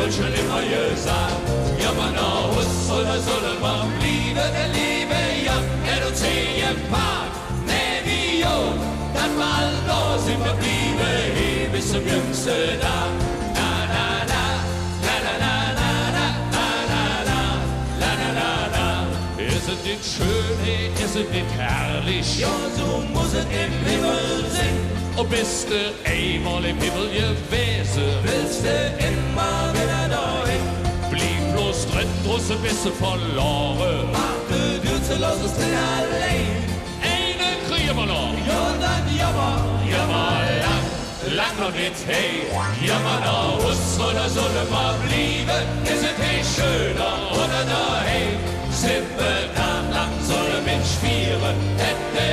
wird schon immer gesagt. Ja, man aus oder soll man blieben, der Liebe, ja, LOC im Park, Nevio, dann mal da sind wir blieben, hey, bis zum Jüngsten da. Na, na, na, na, na, na, na, na, na, na, na, na, na, na. Ist es nicht schön, hey, ist es nicht herrlich? Ja, so muss es im Himmel sein. Und bist du einmal im Himmel gewesen, willst du immer wieder dahin. Blieb bloß drin, draußen bist du verloren. Mach du zu los, ist du allein. Eine kriegen wir noch. Ja, dann jammer, lang noch nicht, hey. Jammer aus oder soll mal blieben. Ist es hey schöner oder daheim? Sind wir dann lang, soll mitspielen. Hätte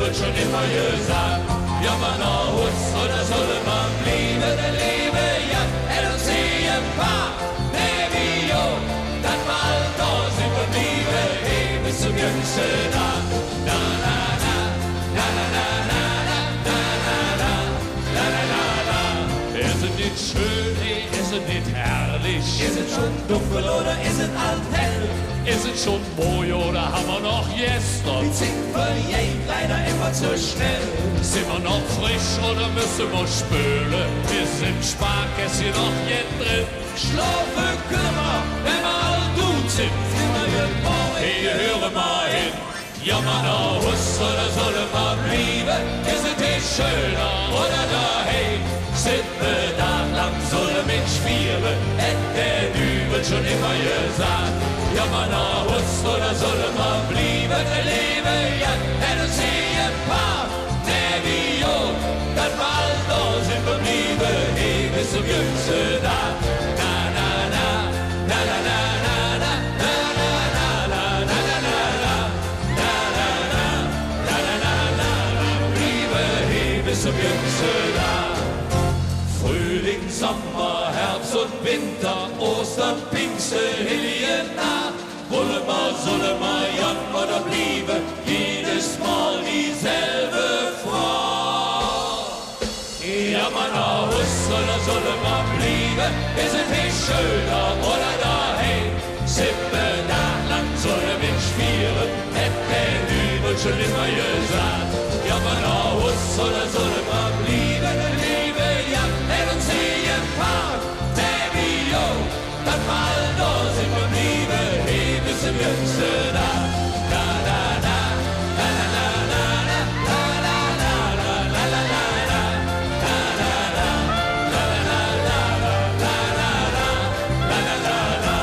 wird schon immer gesagt. Ja, man aus oder soll man blieben, der Liebe, ja, LOC im Park, Nevio, dann mal da sind wir blieben, hey, bis zum Jüngsten da. Na, na, na, na, na, na, na, na, na, na, na, na, na, na. Ist es nicht schön, hey, ist es nicht herrlich? Ist es schon dunkel oder ist es althell? Ist es schon Mojo oder haben wir noch gestern? Die Zipfel geht leider immer zu schnell. Sind wir noch frisch oder müssen wir spülen? Ist im Sparkästchen noch jetzt drin? Schlafen können wir, wenn wir all gut sind. Sind wir geboren? Hey, höre mal hin. Ja, man aus oder soll man blieben? Ist es nicht schöner oder daheim? Sind wir da lang, sollen mitspielen? Hätte Dübel schon immer gesagt. Ja, man aus oder soll man blieben? Der Liebe, ja, LOC im Park, Nevio, dann mal da sind wir blieben, hey, bis zum Jüngsten da. Na, na, na, na, na, na, na, na, na, na, na, na, na, na, na, na, na, na, na, na, bliebe, hey, bis zum Jüngsten da. Frühling, Sommer, Herbst und Winter, Ostern, Pfingsten, Hiljenacht. Wollen wir, sollen wir, ja oder blieben, jedes Mal dieselbe Frage. Ja, man aus oder sollen wir blieben, ist es nicht schöner oder daheim? Sind wir da lang, sollen wir spielen, hätte Dübel schon immer gesagt. Ja, man aus oder sollen wir blieben, Liebe, ja, LOC im Park, Nevio, dann mal da sind wir blieben, hey, bis zum Jüngsten da. Na, na, na, na, na, na, na, na, na, na, na, na, na, na, na, na, na, na, na, na.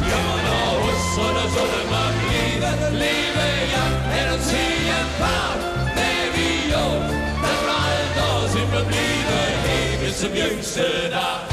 Ja, man aus oder soll man blieben, Liebe, ja, LOC im Park, Nevio, dann mal da sind wir blieben, hey, bis zum Jüngsten da.